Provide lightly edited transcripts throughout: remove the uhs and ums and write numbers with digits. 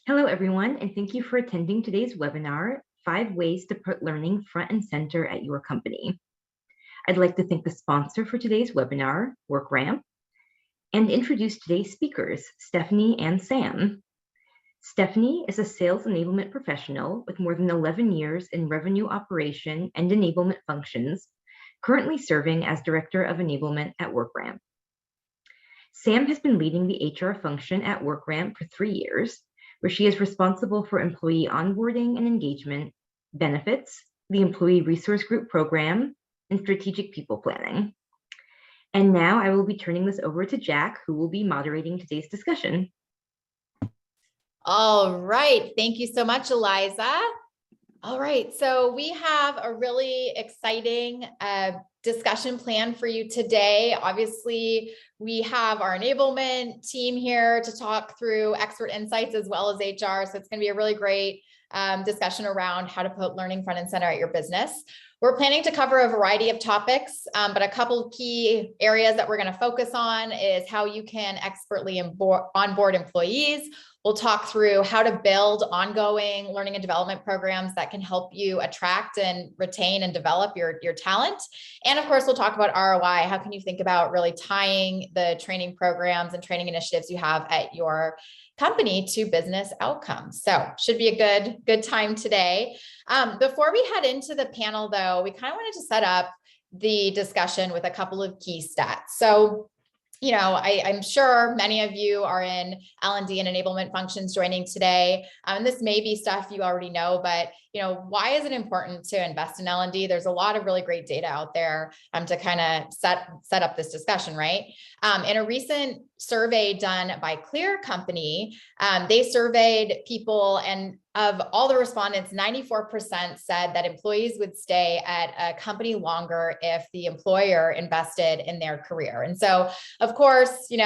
Hello, everyone, and thank you for attending today's webinar, 5 Ways to Put Learning Front and Center at Your Company. I'd like to thank the sponsor for today's webinar, WorkRamp, and introduce today's speakers, Stephanie and Sam. Stephanie is a sales enablement professional with more than 11 years in revenue operation and enablement functions, currently serving as Director of Enablement at WorkRamp. Sam has been leading the HR function at WorkRamp for 3 years, where she is responsible for employee onboarding and engagement, benefits, the Employee Resource Group program, and strategic people planning. And now I will be turning this over to Jack, who will be moderating today's discussion. All right. Thank you so much, Eliza. All right. So we have a really exciting discussion plan for you today. Obviously, we have our enablement team here to talk through expert insights as well as HR. So it's going to be a really great discussion around how to put learning front and center at your business. We're planning to cover a variety of topics, but a couple key areas that we're going to focus on is how you can expertly onboard employees. We'll talk through how to build ongoing learning and development programs that can help you attract and retain and develop your talent. And of course, we'll talk about ROI. How can you think about really tying the training programs and training initiatives you have at your company to business outcomes? So should be a good time today. Before we head into the panel though, we kind of wanted to set up the discussion with a couple of key stats. So I'm sure many of you are in L&D and enablement functions joining today. And this may be stuff you already know, but why is it important to invest in L&D? There's a lot of really great data out there to kind of set up this discussion, right? In a recent survey done by Clear Company, they surveyed people, and of all the respondents, 94% said that employees would stay at a company longer if the employer invested in their career. And so, of course, we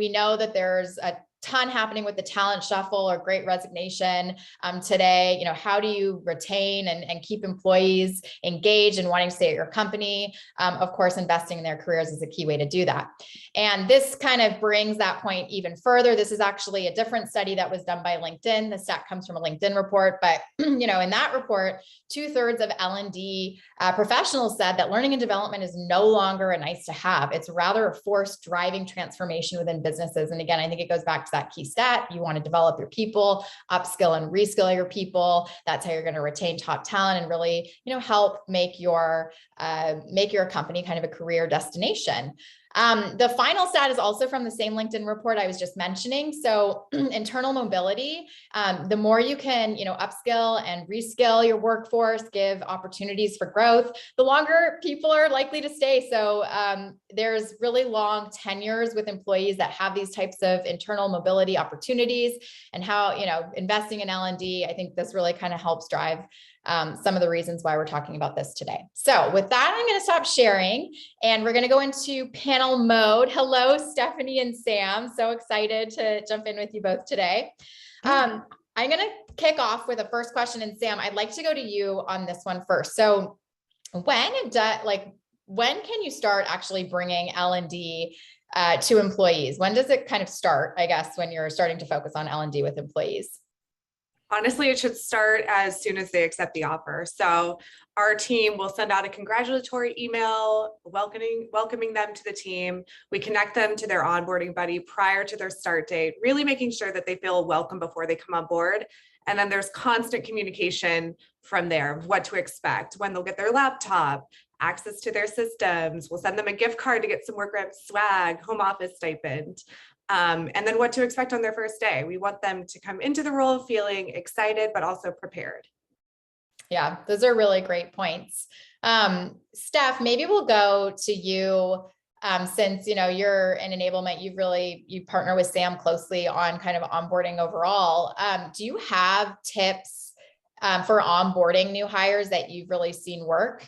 know that there's a ton happening with the talent shuffle or great resignation today. How do you retain and keep employees engaged and wanting to stay at your company? Of course, investing in their careers is a key way to do that. And this kind of brings that point even further. This is actually a different study that was done by LinkedIn. The stat comes from a LinkedIn report, but in that report, 2/3 of L&D professionals said that learning and development is no longer a nice to have. It's rather a force driving transformation within businesses. And again, I think it goes back to that key stat. You want to develop your people, upskill and reskill your people. That's how you're going to retain top talent and really, help make your company kind of a career destination. The final stat is also from the same LinkedIn report I was just mentioning. So internal mobility, the more you can, upskill and reskill your workforce, give opportunities for growth, the longer people are likely to stay. So there's really long tenures with employees that have these types of internal mobility opportunities, and how, investing in L&D, I think this really kind of helps drive some of the reasons why we're talking about this today. So with that, I'm going to stop sharing and we're going to go into panel mode. Hello, Stephanie and Sam. So excited to jump in with you both today. I'm going to kick off with a first question. And Sam, I'd like to go to you on this one first. So when can you start actually bringing L&D to employees? When does it kind of start, I guess, when you're starting to focus on L&D with employees? Honestly, it should start as soon as they accept the offer. So our team will send out a congratulatory email welcoming them to the team. We connect them to their onboarding buddy prior to their start date, really making sure that they feel welcome before they come on board. And then there's constant communication from there of what to expect, when they'll get their laptop, access to their systems. We'll send them a gift card to get some WorkRamp swag, home office stipend. And then what to expect on their first day. We want them to come into the role feeling excited, but also prepared. Yeah, those are really great points. Steph, maybe we'll go to you since, you're in enablement, you partner with Sam closely on kind of onboarding overall. Do you have tips for onboarding new hires that you've really seen work?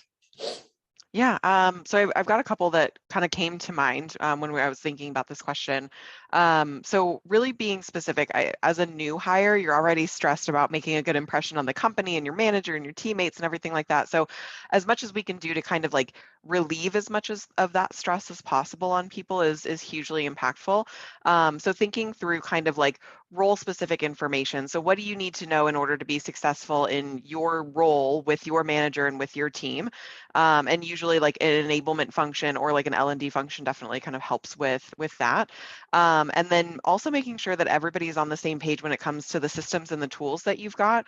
Yeah, so I've got a couple that kind of came to mind when I was thinking about this question. So really being specific, as a new hire, you're already stressed about making a good impression on the company and your manager and your teammates and everything like that. So as much as we can do to kind of like relieve as much of that stress as possible on people is hugely impactful. So thinking through kind of like role specific information. So what do you need to know in order to be successful in your role with your manager and with your team? And usually like an enablement function or like an L&D function definitely kind of helps with that. And then also making sure that everybody is on the same page when it comes to the systems and the tools that you've got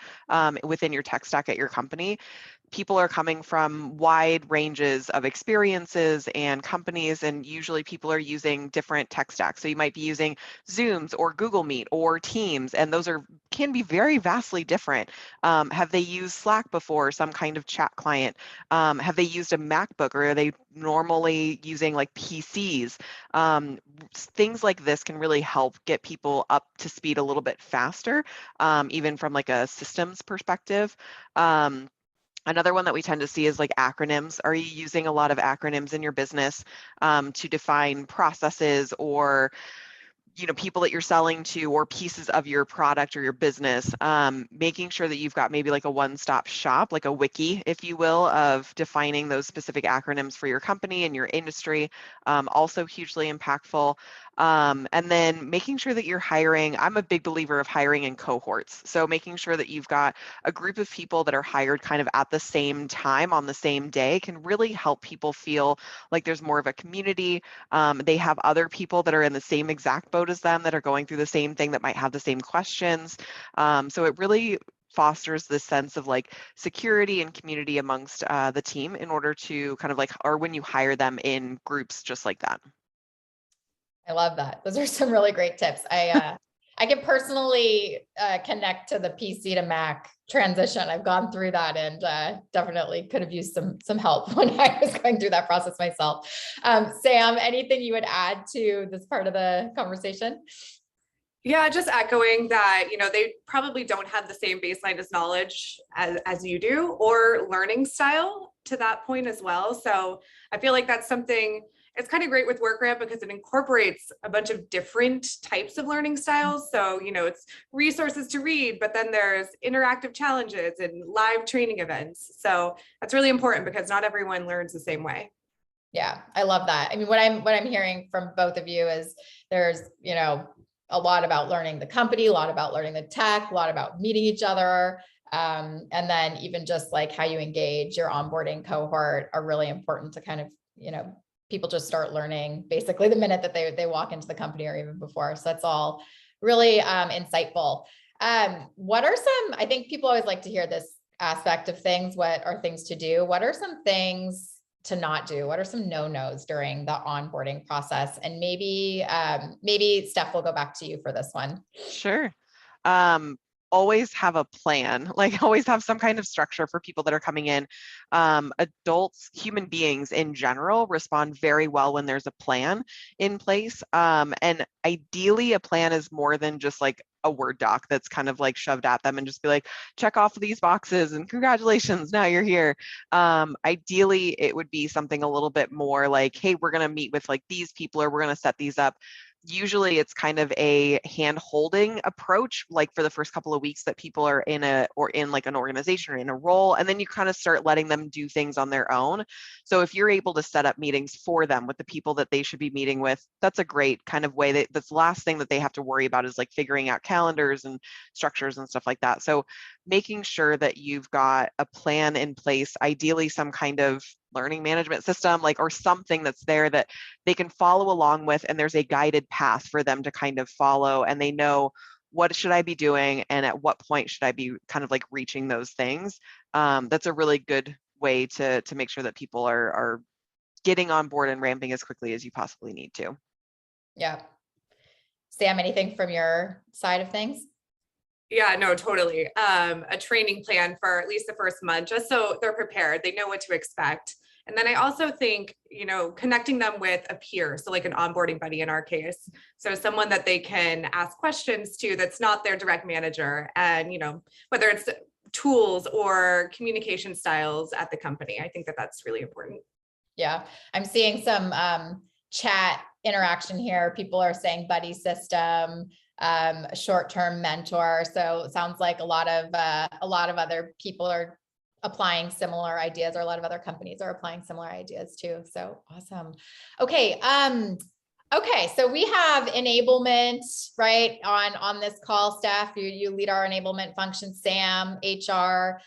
within your tech stack at your company. People are coming from wide ranges of experiences and companies, and usually people are using different tech stacks. So you might be using Zooms or Google Meet or Teams, and those can be very vastly different. Have they used Slack before, some kind of chat client? Have they used a MacBook, or are they normally using like PCs? Things like this can really help get people up to speed a little bit faster, even from like a systems perspective. Another one that we tend to see is like acronyms. Are you using a lot of acronyms in your business to define processes or people that you're selling to or pieces of your product or your business? Making sure that you've got maybe like a one-stop shop, like a wiki, if you will, of defining those specific acronyms for your company and your industry, also hugely impactful. And then making sure that you're hiring. I'm a big believer of hiring in cohorts. So making sure that you've got a group of people that are hired kind of at the same time on the same day can really help people feel like there's more of a community. They have other people that are in the same exact boat as them that are going through the same thing, that might have the same questions. So it really fosters this sense of like security and community amongst the team in order to kind of like, or when you hire them in groups just like that. I love that. Those are some really great tips. I can personally connect to the PC to Mac transition. I've gone through that and definitely could have used some help when I was going through that process myself. Sam, anything you would add to this part of the conversation? Yeah, just echoing that, they probably don't have the same baseline as knowledge as you do, or learning style to that point as well. So I feel like that's something, it's kind of great with WorkRamp because it incorporates a bunch of different types of learning styles. So, it's resources to read, but then there's interactive challenges and live training events. So that's really important because not everyone learns the same way. Yeah, I love that. I mean, what I'm hearing from both of you is there's, a lot about learning the company, a lot about learning the tech, a lot about meeting each other. And then even just like how you engage your onboarding cohort are really important to kind of, people just start learning basically the minute that they walk into the company or even before. So that's all really insightful. What are some, I think people always like to hear this aspect of things. What are things to do? What are some things to not do? What are some no-nos during the onboarding process? And maybe Steph, will go back to you for this one. Sure. Always have a plan, like always have some kind of structure for people that are coming in. Adults, human beings in general, respond very well when there's a plan in place. And ideally a plan is more than just like a Word doc that's kind of like shoved at them and just be like, check off these boxes and congratulations, now you're here. Ideally, it would be something a little bit more like, hey, we're going to meet with like these people, or we're going to set these up. Usually it's kind of a hand-holding approach, like for the first couple of weeks that people are in like an organization or in a role, and then you kind of start letting them do things on their own. So if you're able to set up meetings for them with the people that they should be meeting with, that's a great kind of way. That's the last thing that they have to worry about is like figuring out calendars and structures and stuff like that. So making sure that you've got a plan in place, ideally some kind of learning management system, like, or something that's there that they can follow along with, and there's a guided path for them to kind of follow, and they know what should I be doing and at what point should I be kind of like reaching those things. That's a really good way to make sure that people are getting on board and ramping as quickly as you possibly need to. Yeah. Sam, anything from your side of things? Yeah, no, totally. A training plan for at least the first month, just so they're prepared, they know what to expect. And then I also think, connecting them with a peer, so like an onboarding buddy in our case. So someone that they can ask questions to that's not their direct manager, and, whether it's tools or communication styles at the company. I think that that's really important. Yeah, I'm seeing some chat interaction here. People are saying buddy system, a short-term mentor. So it sounds like a lot of other people are applying similar ideas, or a lot of other companies are applying similar ideas too. So awesome. Okay. Okay, so we have enablement, right, on this call, Steph. You lead our enablement function. Sam, HR.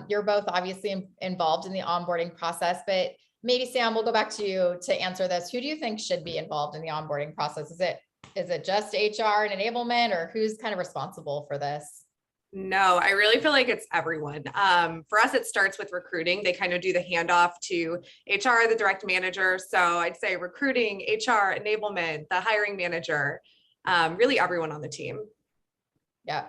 You're both obviously involved in the onboarding process, but maybe Sam, we'll go back to you to answer this. Who do you think should be involved in the onboarding process? Is it just HR and enablement, or who's kind of responsible for this? No, I really feel like it's everyone. For us, it starts with recruiting. They kind of do the handoff to HR, the direct manager. So I'd say recruiting, HR, enablement, the hiring manager, really everyone on the team. Yeah,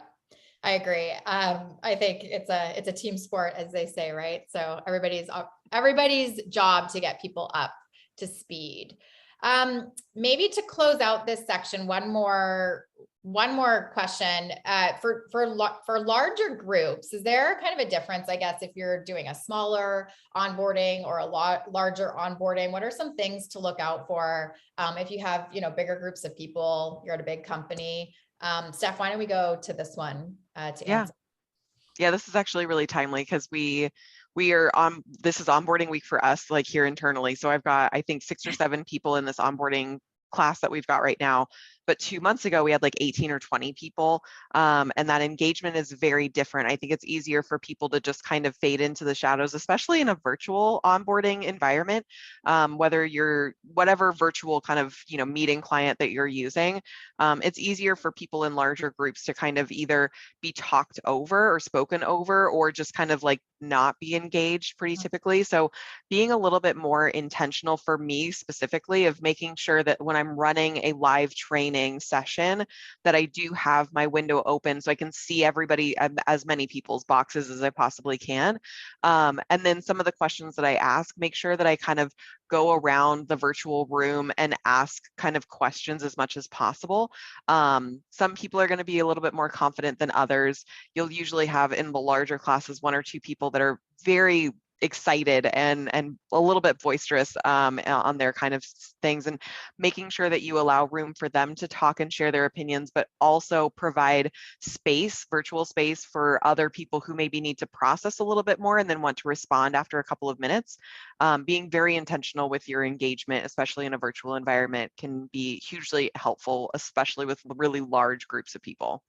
I agree. I think it's a team sport, as they say, right? So everybody's job to get people up to speed. Maybe to close out this section, one more question. For larger groups, is there kind of a difference, I guess, if you're doing a smaller onboarding or a larger onboarding? What are some things to look out for if you have, bigger groups of people, you're at a big company? Steph, why don't we go to this one to answer? Yeah, this is actually really timely because we are on, this is onboarding week for us, like here internally. So I've got, I think 6 or 7 people in this onboarding class that we've got right now. But 2 months ago, we had like 18 or 20 people. And that engagement is very different. I think it's easier for people to just kind of fade into the shadows, especially in a virtual onboarding environment, whether you're whatever virtual kind of, meeting client that you're using. It's easier for people in larger groups to kind of either be talked over or spoken over, or just kind of like not be engaged pretty typically. So being a little bit more intentional for me specifically of making sure that when I'm running a live training session, that I do have my window open so I can see everybody, as many people's boxes as I possibly can. And then some of the questions that I ask, make sure that I kind of go around the virtual room and ask kind of questions as much as possible. Some people are going to be a little bit more confident than others. You'll usually have in the larger classes 1 or 2 people that are very excited and a little bit boisterous on their kind of things, and making sure that you allow room for them to talk and share their opinions, but also provide space, virtual space, for other people who maybe need to process a little bit more and then want to respond after a couple of minutes. Being very intentional with your engagement, especially in a virtual environment, can be hugely helpful, especially with really large groups of people.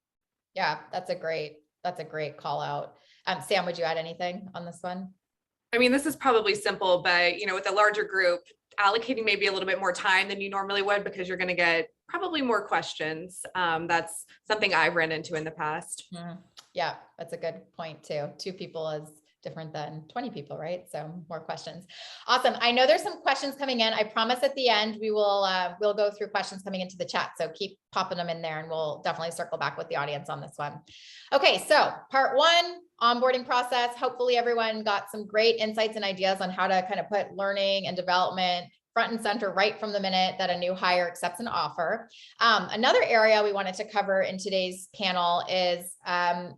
Yeah, that's a great call out. Sam, would you add anything on this one? I mean, this is probably simple, but with a larger group, allocating maybe a little bit more time than you normally would, because you're going to get probably more questions. That's something I've run into in the past. Yeah, that's a good point too. 2 people is different than 20 people, right? So more questions. Awesome. I know there's some questions coming in. I promise at the end we will we'll go through questions coming into the chat. So keep popping them in there and we'll definitely circle back with the audience on this one. Okay, so part 1, onboarding process. Hopefully everyone got some great insights and ideas on how to kind of put learning and development front and center right from the minute that a new hire accepts an offer. Another area we wanted to cover in today's panel is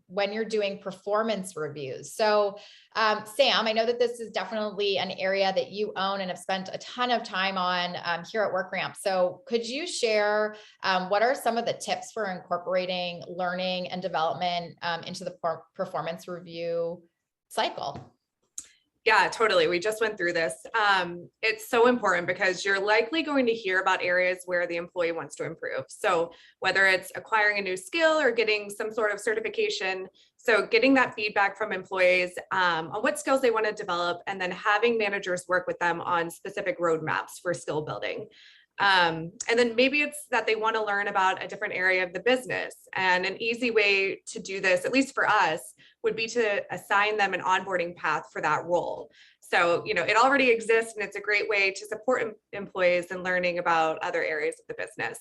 when you're doing performance reviews. So Sam, I know that this is definitely an area that you own and have spent a ton of time on here at WorkRamp. So could you share what are some of the tips for incorporating learning and development into the performance review cycle? Yeah, totally. We just went through this. It's so important because you're likely going to hear about areas where the employee wants to improve. So whether it's acquiring a new skill or getting some sort of certification, so getting that feedback from employees on what skills they want to develop, and then having managers work with them on specific roadmaps for skill building. And then maybe it's that they want to learn about a different area of the business. And an easy way to do this, at least for us, would be to assign them an onboarding path for that role. So, it already exists, and it's a great way to support employees in learning about other areas of the business.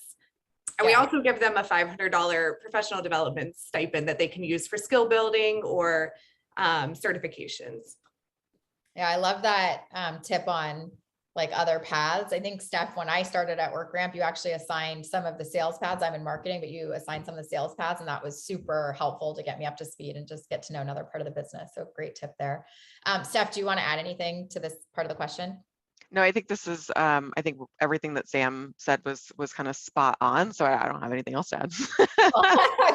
And we also give them a $500 professional development stipend that they can use for skill building or certifications. Yeah, I love that tip on like other paths. I think Steph, when I started at WorkRamp, you actually assigned some of the sales paths. I'm in marketing, but you assigned some of the sales paths, and that was super helpful to get me up to speed and just get to know another part of the business. So great tip there. Steph, do you want to add anything to this part of the question? No, I think this is, I think everything that Sam said was kind of spot on. So I don't have anything else to add.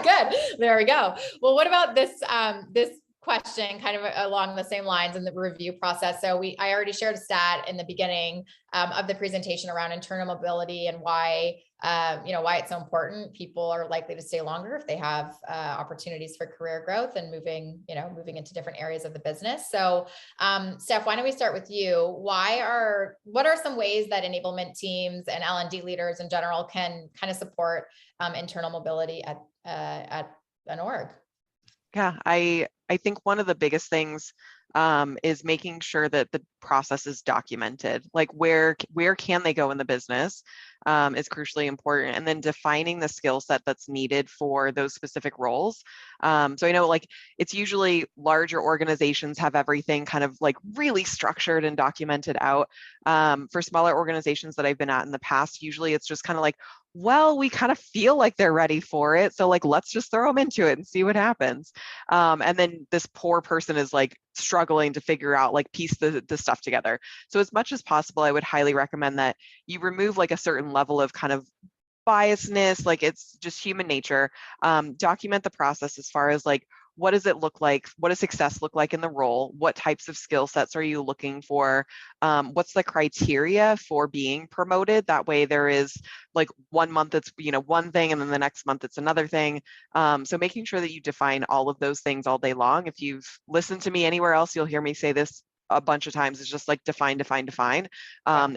Good. There we go. Well, what about this question kind of along the same lines in the review process? So I already shared a stat in the beginning of the presentation around internal mobility and why, why it's so important. People are likely to stay longer if they have opportunities for career growth and moving into different areas of the business. So, Steph, why don't we start with you? What are some ways that enablement teams and L&D leaders in general can kind of support internal mobility at an org? Yeah, I think one of the biggest things is making sure that the process is documented. Like where can they go in the business is crucially important, and then defining the skill set that's needed for those specific roles. So I know like it's usually larger organizations have everything kind of like really structured and documented out. For smaller organizations that I've been at in the past, usually it's just kind of like, well, we kind of feel like they're ready for it, so like let's just throw them into it and see what happens. And then this poor person is like struggling to figure out, like piece the stuff together. So as much as possible, I would highly recommend that you remove like a certain level of kind of biasness, like it's just human nature. Document the process as far as like, what does it look like? What does success look like in the role? What types of skill sets are you looking for? What's the criteria for being promoted? That way there is like 1 month it's, one thing, and then the next month it's another thing. So making sure that you define all of those things all day long. If you've listened to me anywhere else, you'll hear me say this a bunch of times. It's just like define.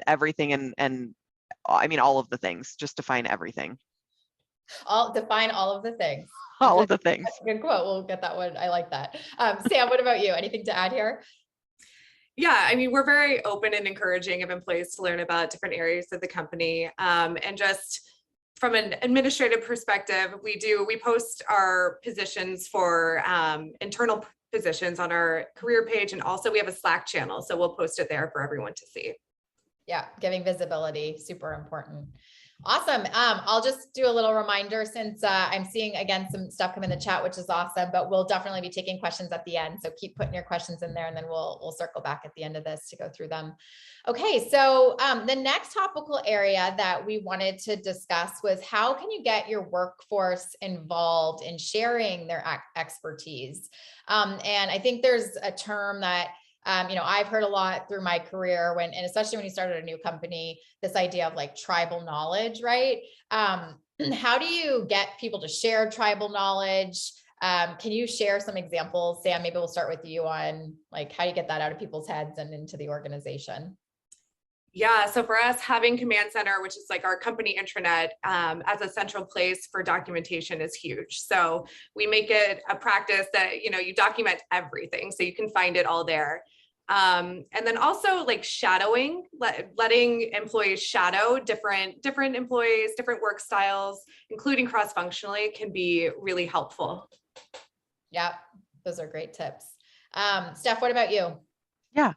Everything and I mean, all of the things, just define everything. Define all of the things. All of the things. That's a good quote. We'll get that one. I like that. Sam, what about you? Anything to add here? Yeah, I mean, we're very open and encouraging of employees to learn about different areas of the company. And just from an administrative perspective, we post our positions for internal positions on our career page. And also we have a Slack channel. So we'll post it there for everyone to see. Yeah, giving visibility, super important. Awesome. I'll just do a little reminder since I'm seeing again some stuff come in the chat, which is awesome, but we'll definitely be taking questions at the end. So keep putting your questions in there and then we'll circle back at the end of this to go through them. Okay, so the next topical area that we wanted to discuss was how can you get your workforce involved in sharing their expertise? And I think there's a term that I've heard a lot through my career and especially when you started a new company, this idea of like tribal knowledge, right? How do you get people to share tribal knowledge? Can you share some examples? Sam, maybe we'll start with you on like, how do you get that out of people's heads and into the organization? Yeah, so for us, having Command Center, which is like our company intranet, as a central place for documentation is huge. So we make it a practice that, you document everything so you can find it all there. And then also like shadowing, letting employees shadow different employees, different work styles, including cross-functionally, can be really helpful. Yeah, those are great tips. Steph, what about you? Yeah.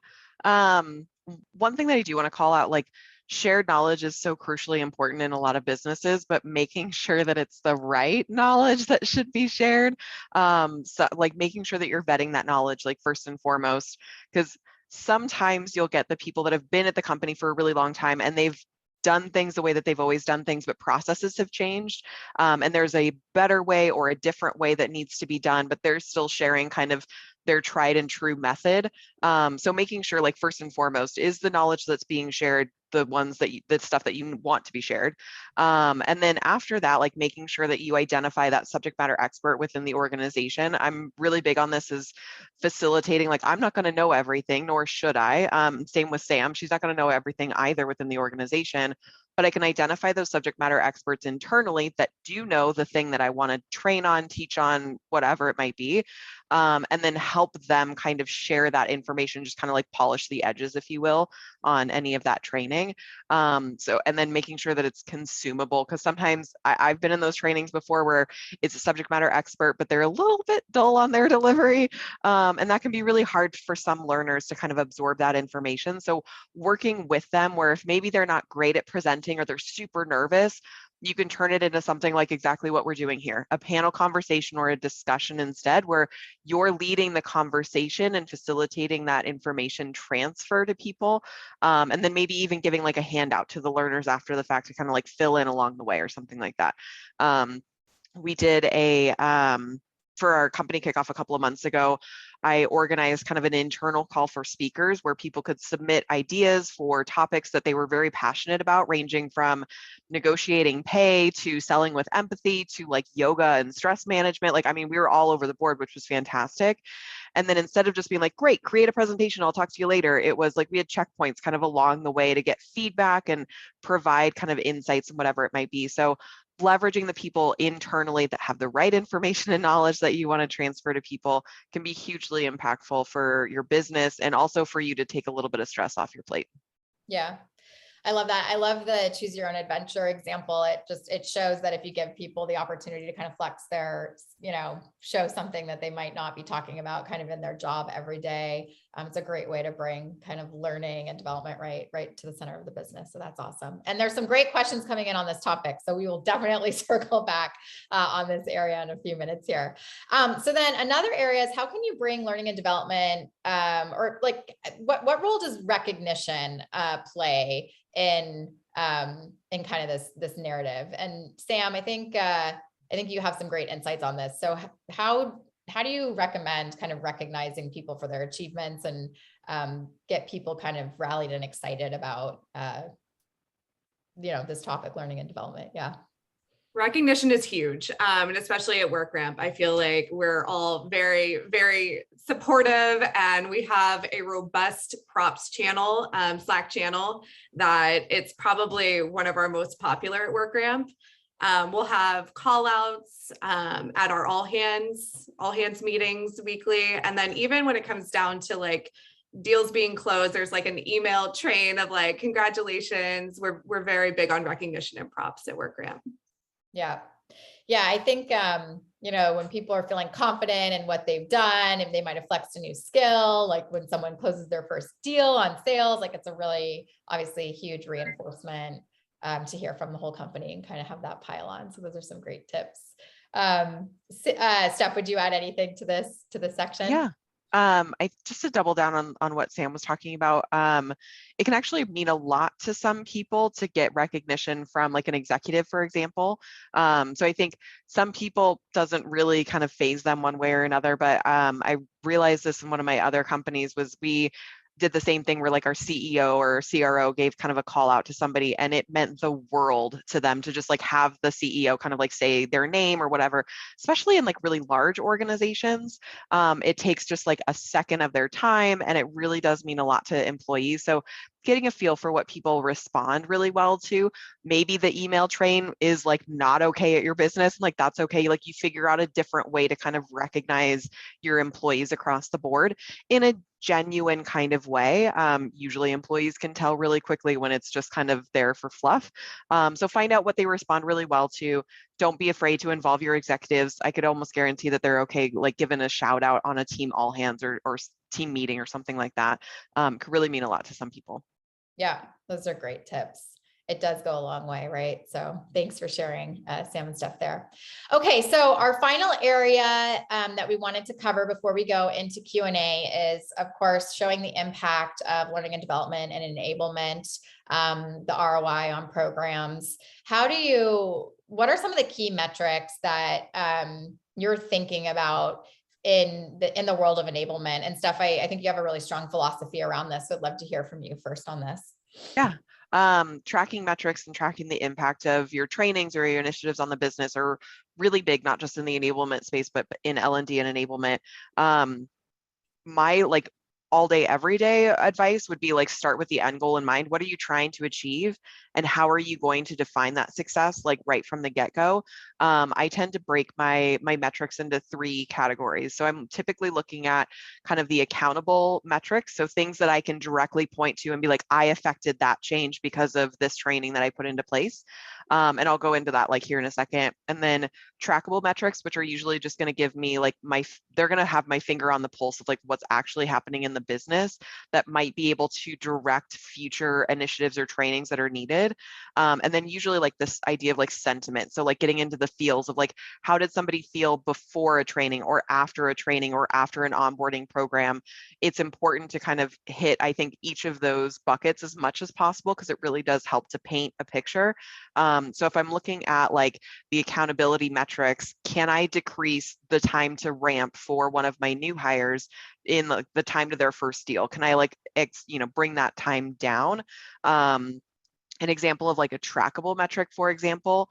One thing that I do want to call out, like shared knowledge is so crucially important in a lot of businesses, but making sure that it's the right knowledge that should be shared. So like making sure that you're vetting that knowledge, like first and foremost, because sometimes you'll get the people that have been at the company for a really long time and they've done things the way that they've always done things, but processes have changed. And there's a better way or a different way that needs to be done, but they're still sharing kind of their tried and true method. So making sure, like first and foremost, is the knowledge that's being shared the stuff that you want to be shared. And then after that, like making sure that you identify that subject matter expert within the organization. I'm really big on this is facilitating, like I'm not going to know everything, nor should I. Same with Sam, she's not going to know everything either within the organization, but I can identify those subject matter experts internally that do know the thing that I want to train on, teach on, whatever it might be, and then help them kind of share that information, just kind of like polish the edges, if you will, on any of that training. And then making sure that it's consumable, because sometimes I've been in those trainings before where it's a subject matter expert, but they're a little bit dull on their delivery. And that can be really hard for some learners to kind of absorb that information. So working with them where if maybe they're not great at presenting or they're super nervous, you can turn it into something like exactly what we're doing here, a panel conversation or a discussion instead, where you're leading the conversation and facilitating that information transfer to people. And then maybe even giving like a handout to the learners after the fact to kind of like fill in along the way or something like that. We did for our company kickoff a couple of months ago, I organized kind of an internal call for speakers where people could submit ideas for topics that they were very passionate about, ranging from negotiating pay to selling with empathy to like yoga and stress management. Like, I mean, we were all over the board, which was fantastic. And then instead of just being like, great, create a presentation, I'll talk to you later, it was like we had checkpoints kind of along the way to get feedback and provide kind of insights and whatever it might be. So leveraging the people internally that have the right information and knowledge that you want to transfer to people can be hugely impactful for your business and also for you to take a little bit of stress off your plate. Yeah. I love that. I love the choose your own adventure example. It shows that if you give people the opportunity to kind of flex their, show something that they might not be talking about kind of in their job every day. It's a great way to bring kind of learning and development right to the center of the business. So that's awesome. And there's some great questions coming in on this topic. So we will definitely circle back on this area in a few minutes here. So then another area is how can you bring learning and development or like what role does recognition play in kind of this narrative? And Sam, I think you have some great insights on this. So how do you recommend kind of recognizing people for their achievements and get people kind of rallied and excited about this topic, learning and development? Yeah. Recognition is huge, and especially at WorkRamp, I feel like we're all very, very supportive, and we have a robust props channel, Slack channel, that it's probably one of our most popular at WorkRamp. We'll have call outs at our all hands meetings weekly. And then even when it comes down to like deals being closed, there's like an email train of like, congratulations. We're very big on recognition and props at WorkRamp. Yeah. Yeah. I think, when people are feeling confident in what they've done, if they might've flexed a new skill, like when someone closes their first deal on sales, like it's a really obviously huge reinforcement to hear from the whole company and kind of have that pile on. So those are some great tips. Steph, would you add anything to this section? Yeah. I just to double down on what Sam was talking about, it can actually mean a lot to some people to get recognition from like an executive, for example. So I think some people doesn't really kind of phase them one way or another, but I realized this in one of my other companies was we did the same thing where like our CEO or CRO gave kind of a call out to somebody, and it meant the world to them to just like have the CEO kind of like say their name or whatever, especially in like really large organizations. It takes just like a second of their time, and it really does mean a lot to employees. So getting a feel for what people respond really well to. Maybe the email train is like not okay at your business, and like that's okay. Like you figure out a different way to kind of recognize your employees across the board in a genuine kind of way. Usually employees can tell really quickly when it's just kind of there for fluff. So find out what they respond really well to. Don't be afraid to involve your executives. I could almost guarantee that they're okay, like given a shout out on a team all hands or team meeting or something like that. Could really mean a lot to some people. Yeah, those are great tips. It does go a long way, right? So thanks for sharing, Sam and Steph there. Okay, so our final area that we wanted to cover before we go into Q&A is, of course, showing the impact of learning and development and enablement, the ROI on programs. What are some of the key metrics that you're thinking about in the world of enablement? And Steph, I think you have a really strong philosophy around this. So I'd love to hear from you first on this. Yeah. Tracking metrics and tracking the impact of your trainings or your initiatives on the business are really big, not just in the enablement space, but in L&D and enablement. My like all day, every day advice would be like, start with the end goal in mind. What are you trying to achieve? And how are you going to define that success, like right from the get-go? I tend to break my metrics into 3 categories. So I'm typically looking at kind of the accountable metrics. So things that I can directly point to and be like, I affected that change because of this training that I put into place. And I'll go into that like here in a second. And then trackable metrics, which are usually just going to give me like they're going to have my finger on the pulse of like what's actually happening in the business that might be able to direct future initiatives or trainings that are needed. And then usually like this idea of like sentiment. So like getting into the feels of like, how did somebody feel before a training or after a training or after an onboarding program? It's important to kind of hit, I think, each of those buckets as much as possible because it really does help to paint a picture. So if I'm looking at like the accountability metrics, can I decrease the time to ramp for one of my new hires in the time to their first deal? Can I like, bring that time down? An example of like a trackable metric, for example,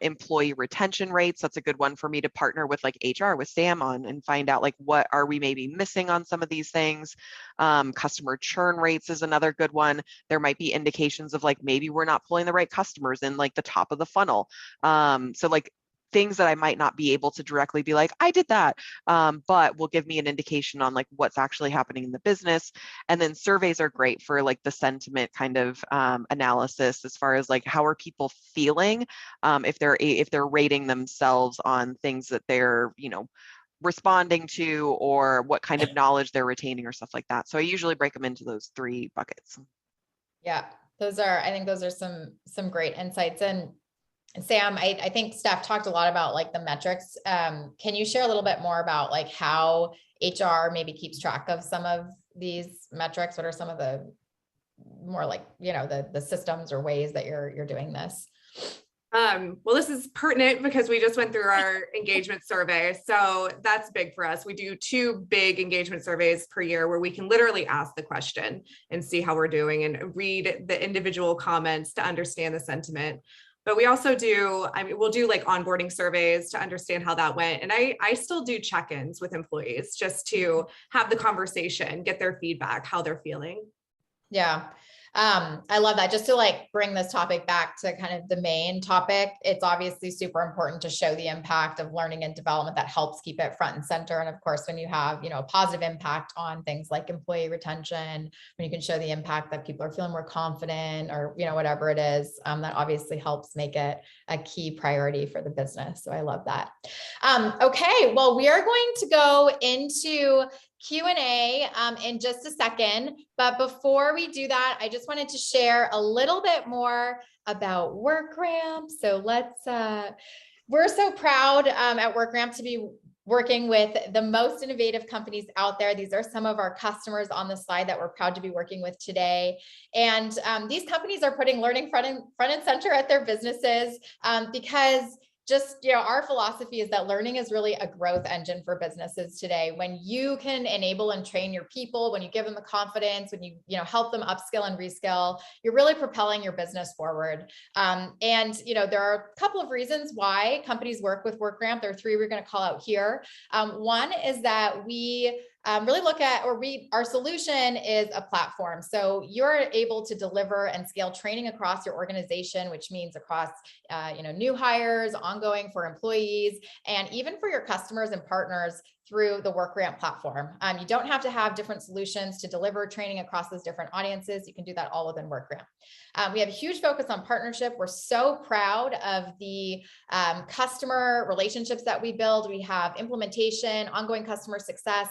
employee retention rates. That's a good one for me to partner with like HR, with Sam on and find out like what are we maybe missing on some of these things. Customer churn rates is another good one. There might be indications of like maybe we're not pulling the right customers in like the top of the funnel. So like things that I might not be able to directly be like, I did that, but will give me an indication on like what's actually happening in the business. And then surveys are great for like the sentiment kind of analysis as far as like how are people feeling if they're rating themselves on things that they're responding to or what kind of knowledge they're retaining or stuff like that. So I usually break them into those 3 buckets. Yeah, I think those are some great insights. And Sam, I think Steph talked a lot about like the metrics. Can you share a little bit more about like how HR maybe keeps track of some of these metrics? What are some of the more like, the systems or ways that you're doing this? Well, this is pertinent because we just went through our engagement survey. So that's big for us. We do 2 big engagement surveys per year where we can literally ask the question and see how we're doing and read the individual comments to understand the sentiment. But we also we'll do like onboarding surveys to understand how that went. And I still do check-ins with employees just to have the conversation, get their feedback, how they're feeling. Yeah. I love that. Just to like bring this topic back to kind of the main topic, it's obviously super important to show the impact of learning and development that helps keep it front and center. And of course, when you have, a positive impact on things like employee retention, when you can show the impact that people are feeling more confident or, whatever it is, that obviously helps make it a key priority for the business. So I love that. Okay, well, we are going to go into Q&A in just a second. But before we do that, I just wanted to share a little bit more about WorkRamp. So we're so proud at WorkRamp to be working with the most innovative companies out there. These are some of our customers on the slide that we're proud to be working with today. And these companies are putting learning front and center at their businesses because our philosophy is that learning is really a growth engine for businesses today. When you can enable and train your people, when you give them the confidence, when you help them upskill and reskill, you're really propelling your business forward. And there are a couple of reasons why companies work with WorkRamp. There are 3 we're going to call out here. One is that we really look at, our solution is a platform. So you're able to deliver and scale training across your organization, which means across, new hires, ongoing for employees, and even for your customers and partners through the WorkRamp platform. You don't have to have different solutions to deliver training across those different audiences. You can do that all within WorkRamp. We have a huge focus on partnership. We're so proud of the customer relationships that we build. We have implementation, ongoing customer success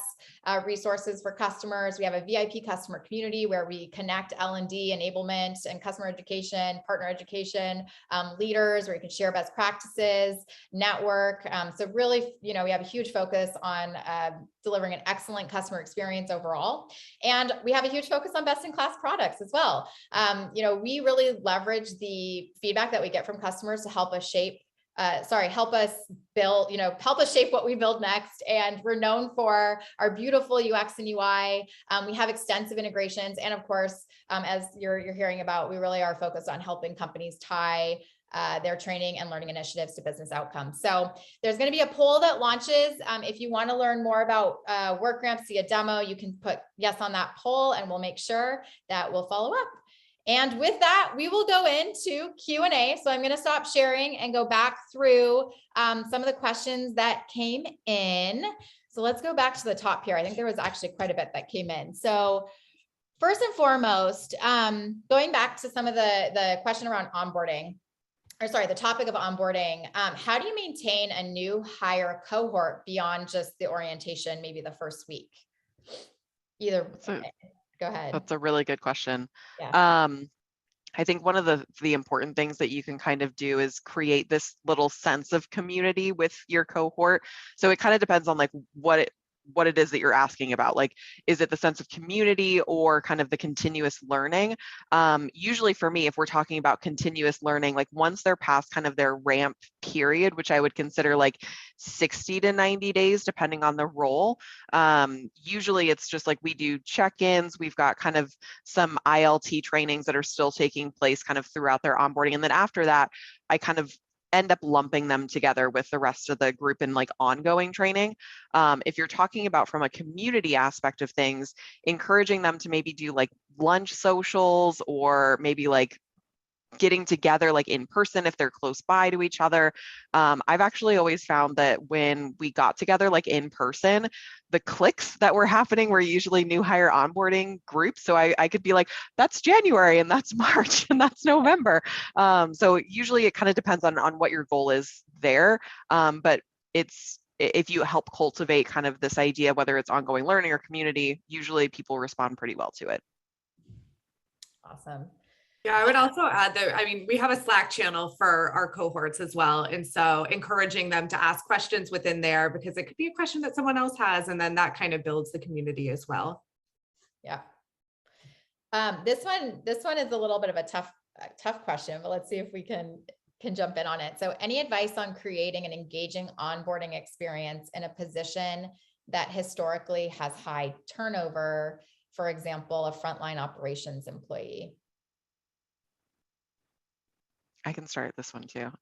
resources for customers. We have a VIP customer community where we connect L&D enablement and customer education, partner education, leaders where you can share best practices, network. So really, we have a huge focus on delivering an excellent customer experience overall. And we have a huge focus on best-in-class products as well. We really leverage the feedback that we get from customers to help us shape help us shape what we build next. And we're known for our beautiful UX and UI. We have extensive integrations. And of course, as you're hearing about, we really are focused on helping companies tie their training and learning initiatives to business outcomes. So there's going to be a poll that launches. If you want to learn more about WorkRamp, see a demo, you can put yes on that poll and we'll make sure that we'll follow up. And with that, we will go into Q&A. So I'm going to stop sharing and go back through some of the questions that came in. So let's go back to the top here. I think there was actually quite a bit that came in. So first and foremost, going back to some of the question around onboarding. the topic of onboarding, how do you maintain a new hire cohort beyond just the orientation, maybe the first week? Go ahead. That's a really good question. Yeah. I think one of the important things that you can kind of do is create this little sense of community with your cohort. So it kind of depends on like what it is that you're asking about. Like, is it the sense of community or kind of the continuous learning? Usually for me, if we're talking about continuous learning, like once they're past kind of their ramp period, which I would consider like 60 to 90 days, depending on the role, usually it's just like we do check-ins. We've got kind of some ILT trainings that are still taking place kind of throughout their onboarding. And then after that, I kind of end up lumping them together with the rest of the group in like ongoing training. If you're talking about from a community aspect of things, encouraging them to maybe do like lunch socials or maybe like getting together like in person if they're close by to each other. I've actually always found that when we got together like in person, the clicks that were happening were usually new hire onboarding groups. So I could be like, that's January and that's March and that's November. So usually it kind of depends on what your goal is there. But if you help cultivate kind of this idea, whether it's ongoing learning or community, usually people respond pretty well to it. Awesome. Yeah, I would also add that, I mean, we have a Slack channel for our cohorts as well. And so encouraging them to ask questions within there, because it could be a question that someone else has, and then that kind of builds the community as well. Yeah. This one is a little bit of a tough question, but let's see if we can jump in on it. So any advice on creating an engaging onboarding experience in a position that historically has high turnover, for example, a frontline operations employee? I can start this one too.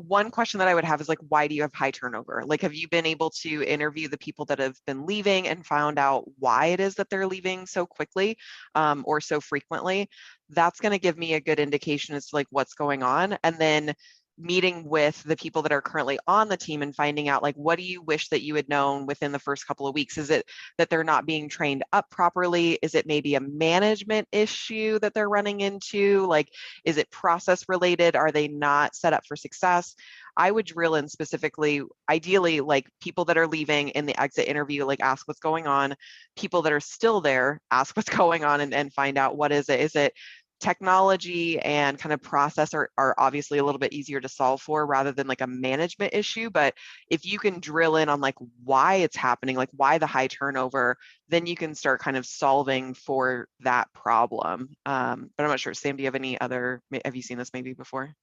One question that I would have is like, why do you have high turnover? Like, have you been able to interview the people that have been leaving and found out why it is that they're leaving so quickly or so frequently? That's going to give me a good indication as to like what's going on. And then meeting with the people that are currently on the team and finding out like, what do you wish that you had known within the first couple of weeks? Is it that they're not being trained up properly? Is it maybe a management issue that they're running into? Like, is it process related? Are they not set up for success? I would drill in specifically, ideally, like people that are leaving in the exit interview, like ask what's going on. People that are still there, ask what's going on and find out what is it. Is it technology and kind of process are obviously a little bit easier to solve for rather than like a management issue. But if you can drill in on like why it's happening, like why the high turnover, then you can start kind of solving for that problem. But I'm not sure. Sam, do you have any other, have you seen this maybe before?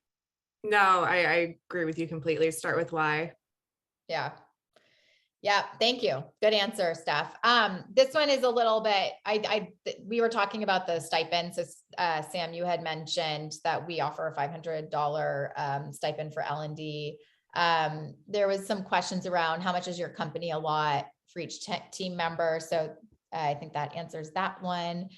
No, I agree with you completely. Start with why. Yeah. Yeah, thank you. Good answer, Steph. This one is a little bit, we were talking about the stipend. So Sam, you had mentioned that we offer a $500 stipend for L&D. There was some questions around how much is your company allot for each team member. So I think that answers that one.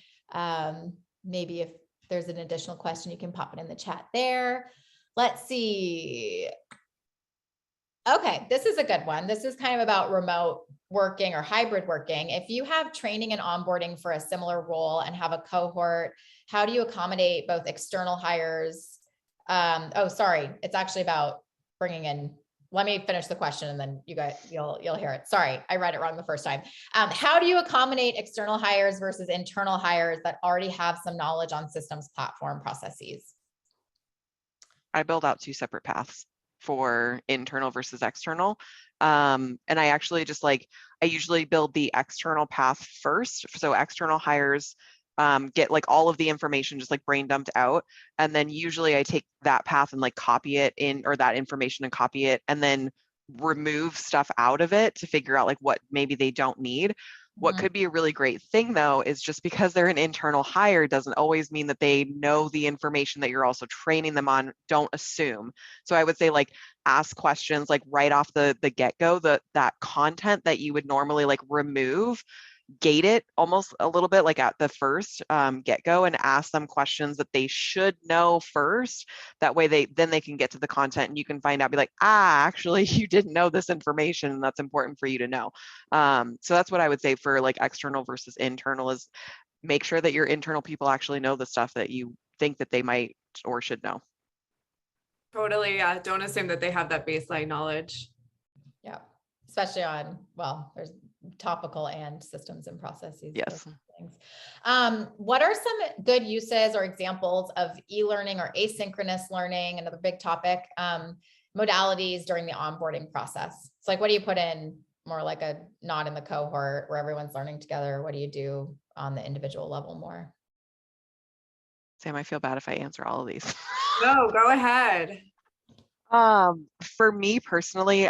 Maybe if there's an additional question, you can pop it in the chat there. Let's see. Okay, this is a good one. This is kind of about remote working or hybrid working. If you have training and onboarding for a similar role and have a cohort, how do you accommodate both external hires? Oh, sorry, it's actually about bringing in. Let me finish the question and then you guys, you'll hear it. Sorry, I read it wrong the first time. How do you accommodate external hires versus internal hires that already have some knowledge on systems, platform, processes? I build out two separate paths for internal versus external. And I actually just like, I usually build the external path first. So external hires get like all of the information just like brain dumped out. And then usually I take that path and like copy it in, or that information and copy it, and then remove stuff out of it to figure out like what maybe they don't need. What could be a really great thing though is just because they're an internal hire doesn't always mean that they know the information that you're also training them on. Don't assume. So I would say like ask questions like right off the get-go, that content that you would normally like remove, gate it almost a little bit like at the first get-go and ask them questions that they should know first. That way they can get to the content and you can find out, be like, actually you didn't know this information and that's important for you to know. So that's what I would say for like external versus internal, is make sure that your internal people actually know the stuff that you think that they might or should know. Totally. Yeah. Don't assume that they have that baseline knowledge. Yeah. Especially on, well, there's topical and systems and processes. Yes. Things. What are some good uses or examples of e-learning or asynchronous learning, another big topic, modalities during the onboarding process? It's like, what do you put in more like a not in the cohort where everyone's learning together? What do you do on the individual level more? Sam, I feel bad if I answer all of these. No, go ahead. For me personally,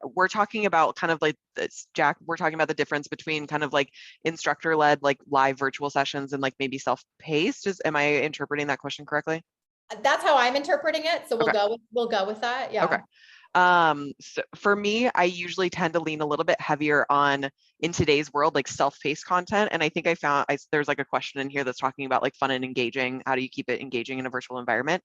we're talking about kind of like this, Jack, we're talking about the difference between kind of like instructor-led, like live virtual sessions and like maybe self-paced. Am I interpreting that question correctly? That's how I'm interpreting it. So Okay. we'll go with that. Yeah. Okay. So for me, I usually tend to lean a little bit heavier on, in today's world, like self-paced content. And I think there's like a question in here that's talking about like fun and engaging. How do you keep it engaging in a virtual environment?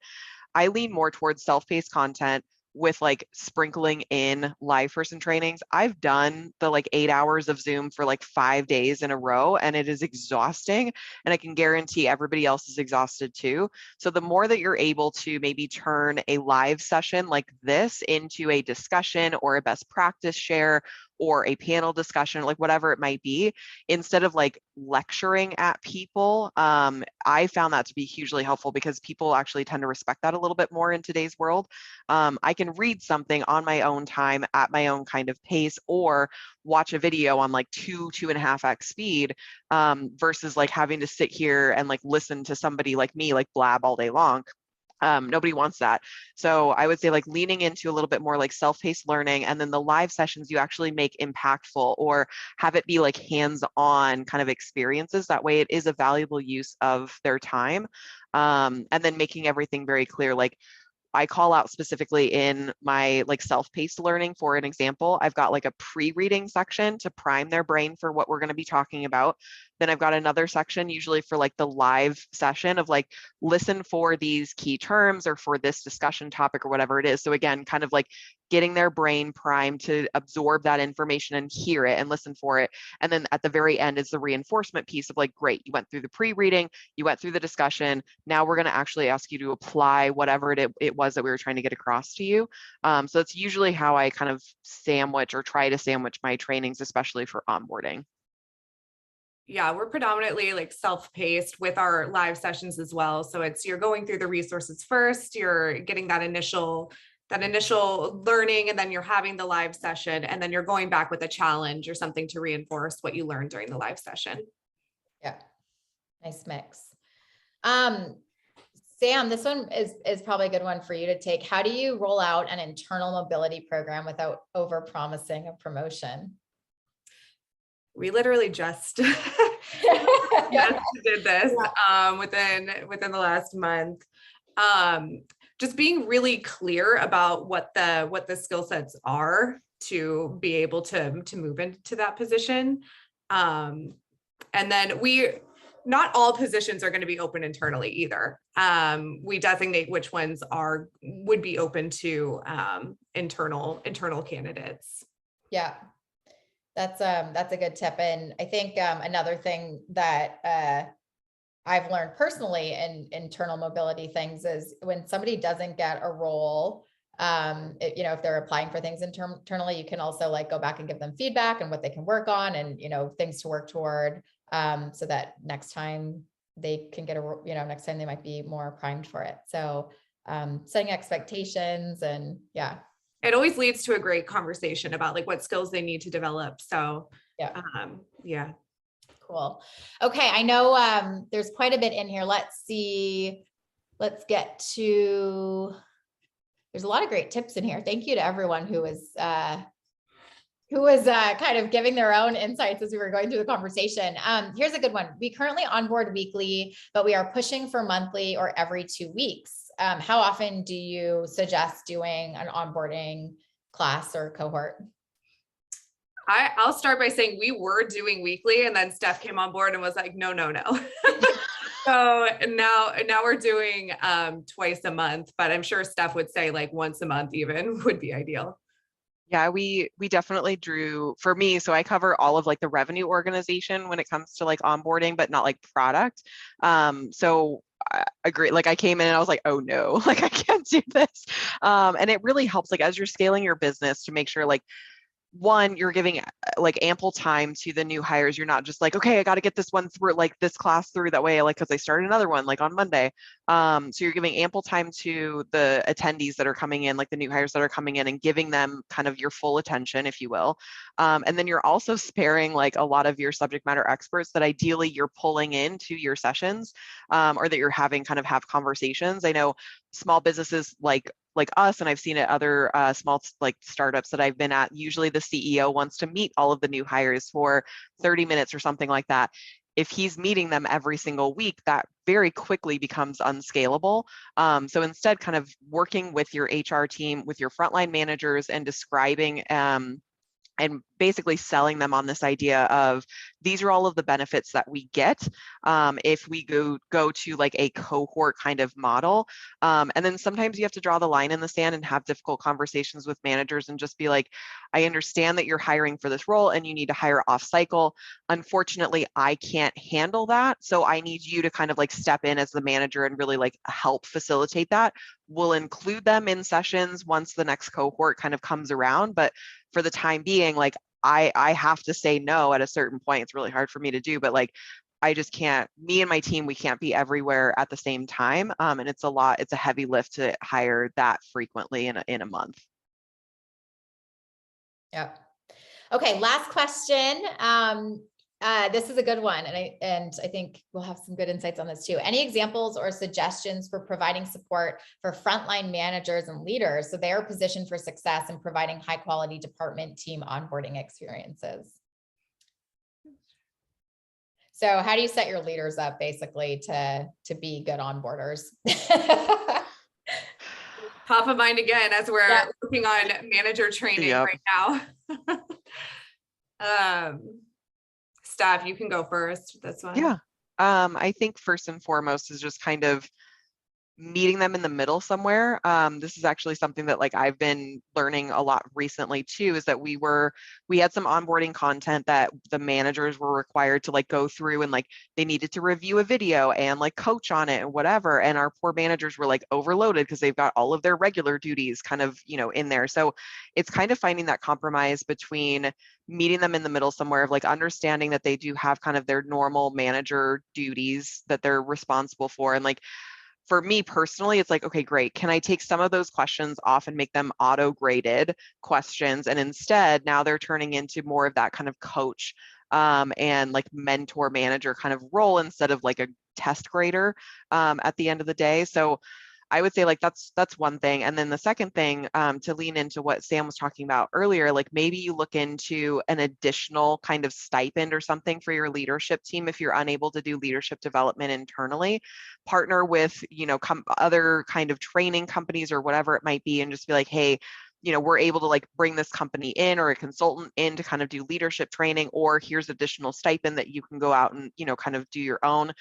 I lean more towards self-paced content with like sprinkling in live person trainings. I've done the like 8 hours of Zoom for like 5 days in a row, and it is exhausting. And I can guarantee everybody else is exhausted too. So the more that you're able to maybe turn a live session like this into a discussion or a best practice share or a panel discussion, like whatever it might be, instead of like lecturing at people, I found that to be hugely helpful because people actually tend to respect that a little bit more in today's world. I can read something on my own time at my own kind of pace, or watch a video on like 2.5x speed, versus like having to sit here and like listen to somebody like me like blab all day long. Nobody wants that. So I would say like leaning into a little bit more like self-paced learning, and then the live sessions you actually make impactful or have it be like hands-on kind of experiences. That way it is a valuable use of their time. And then making everything very clear, like I call out specifically in my like self-paced learning. For an example, I've got like a pre-reading section to prime their brain for what we're going to be talking about. Then I've got another section usually for like the live session of like, listen for these key terms or for this discussion topic or whatever it is. So again, kind of like getting their brain primed to absorb that information and hear it and listen for it. And then at the very end is the reinforcement piece of like, great, you went through the pre-reading, you went through the discussion. Now we're going to actually ask you to apply whatever it was that we were trying to get across to you. So it's usually how I kind of sandwich or try to sandwich my trainings, especially for onboarding. Yeah, we're predominantly like self-paced with our live sessions as well. So you're going through the resources first, you're getting that initial learning, and then you're having the live session, and then you're going back with a challenge or something to reinforce what you learned during the live session. Yeah. Nice mix. Sam, this one is probably a good one for you to take. How do you roll out an internal mobility program without over-promising a promotion? We literally just did this within the last month. Just being really clear about what the skill sets are to be able to move into that position. And then not all positions are going to be open internally either. We designate which ones would be open to internal candidates. Yeah. That's a good tip. And I think another thing that I've learned personally in internal mobility things is when somebody doesn't get a role, if they're applying for things internally, you can also like go back and give them feedback and what they can work on and, things to work toward, so that next time they can get next time they might be more primed for it. So setting expectations and yeah. It always leads to a great conversation about like what skills they need to develop. So yeah. Yeah. Cool. Okay. I know there's quite a bit in here. Let's see. Let's get to, there's a lot of great tips in here. Thank you to everyone who was kind of giving their own insights as we were going through the conversation. Here's a good one. We currently onboard weekly, but we are pushing for monthly or every 2 weeks. How often do you suggest doing an onboarding class or cohort? I'll start by saying we were doing weekly, and then Steph came on board and was like, no. So now we're doing twice a month, but I'm sure Steph would say like once a month even would be ideal. Yeah, we definitely drew, for me, so I cover all of like the revenue organization when it comes to like onboarding, but not like product. So I agree. Like I came in and I was like, oh no, like I can't do this. And it really helps like as you're scaling your business to make sure like one, you're giving like ample time to the new hires. You're not just like, okay, I got to get this one through, like this class through that way, like because I started another one like on Monday. So you're giving ample time to the attendees that are coming in, like the new hires that are coming in, and giving them kind of your full attention, if you will. And then you're also sparing like a lot of your subject matter experts that ideally you're pulling into your sessions, or that you're having kind of have conversations. I know small businesses like us, and I've seen it other small like startups that I've been at, usually the CEO wants to meet all of the new hires for 30 minutes or something like that. If he's meeting them every single week, that very quickly becomes unscalable. So instead, kind of working with your HR team, with your frontline managers, and describing and basically selling them on this idea of these are all of the benefits that we get if we go to like a cohort kind of model. And then sometimes you have to draw the line in the sand and have difficult conversations with managers and just be like, I understand that you're hiring for this role and you need to hire off cycle. Unfortunately, I can't handle that. So I need you to kind of like step in as the manager and really like help facilitate that. We'll include them in sessions once the next cohort kind of comes around. But for the time being, like I have to say no at a certain point. It's really hard for me to do, but like I just can't, me and my team, we can't be everywhere at the same time. And it's a heavy lift to hire that frequently in a month. Yep. Okay, last question. This is a good one, and I think we'll have some good insights on this too. Any examples or suggestions for providing support for frontline managers and leaders so they are positioned for success in providing high quality department team onboarding experiences? So how do you set your leaders up basically to be good onboarders? Top of mind again, as we're working on manager training right now. Steph, you can go first with this one. Yeah. I think first and foremost is just kind of meeting them in the middle somewhere. This is actually something that like I've been learning a lot recently too, is that we had some onboarding content that the managers were required to like go through, and like they needed to review a video and like coach on it and whatever. And our poor managers were like overloaded because they've got all of their regular duties kind of, in there. So it's kind of finding that compromise between meeting them in the middle somewhere of like understanding that they do have kind of their normal manager duties that they're responsible for. And like, for me personally, it's like, okay, great. Can I take some of those questions off and make them auto-graded questions? And instead, now they're turning into more of that kind of coach and like mentor manager kind of role instead of like a test grader at the end of the day. So I would say like that's one thing. And then the second thing, to lean into what Sam was talking about earlier, like maybe you look into an additional kind of stipend or something for your leadership team if you're unable to do leadership development internally. Partner with, other kind of training companies or whatever it might be, and just be like, hey, we're able to like bring this company in or a consultant in to kind of do leadership training, or here's additional stipend that you can go out and, kind of do your own.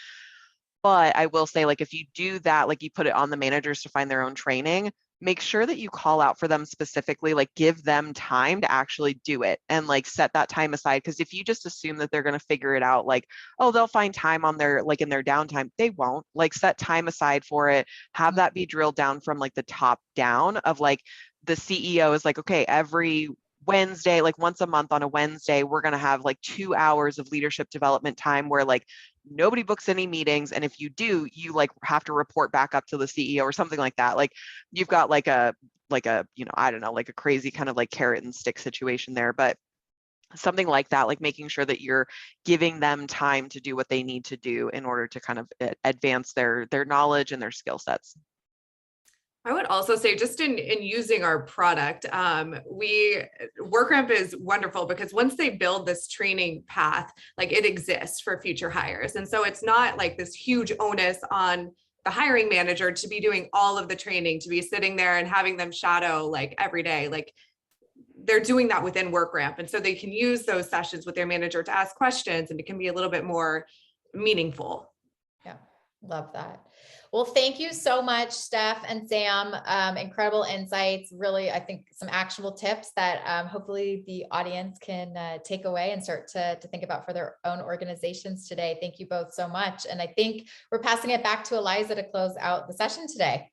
But I will say, like, if you do that, like you put it on the managers to find their own training, make sure that you call out for them specifically, like give them time to actually do it and like set that time aside. Because if you just assume that they're going to figure it out, like, oh, they'll find time on their, like in their downtime, they won't. Like set time aside for it, have that be drilled down from like the top down of like the CEO is like, okay, every Wednesday, like once a month on a Wednesday, we're going to have like 2 hours of leadership development time where like nobody books any meetings. And if you do, you like have to report back up to the CEO or something like that. Like you've got like a, I don't know, like a crazy kind of like carrot and stick situation there, but something like that, like making sure that you're giving them time to do what they need to do in order to kind of advance their knowledge and their skill sets. I would also say just in using our product, WorkRamp is wonderful because once they build this training path, like it exists for future hires. And so it's not like this huge onus on the hiring manager to be doing all of the training, to be sitting there and having them shadow like every day. Like they're doing that within WorkRamp. And so they can use those sessions with their manager to ask questions, and it can be a little bit more meaningful. Yeah. Love that. Well, thank you so much, Steph and Sam. Incredible insights. Really, I think some actionable tips that hopefully the audience can take away and start to think about for their own organizations today. Thank you both so much. And I think we're passing it back to Eliza to close out the session today.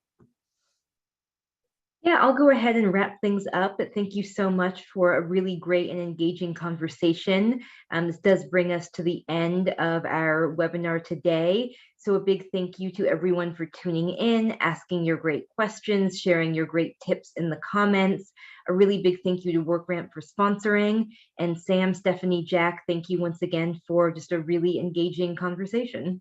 Yeah, I'll go ahead and wrap things up. But thank you so much for a really great and engaging conversation. This does bring us to the end of our webinar today. So a big thank you to everyone for tuning in, asking your great questions, sharing your great tips in the comments. A really big thank you to WorkRamp for sponsoring. And Sam, Stephanie, Jack, thank you once again for just a really engaging conversation.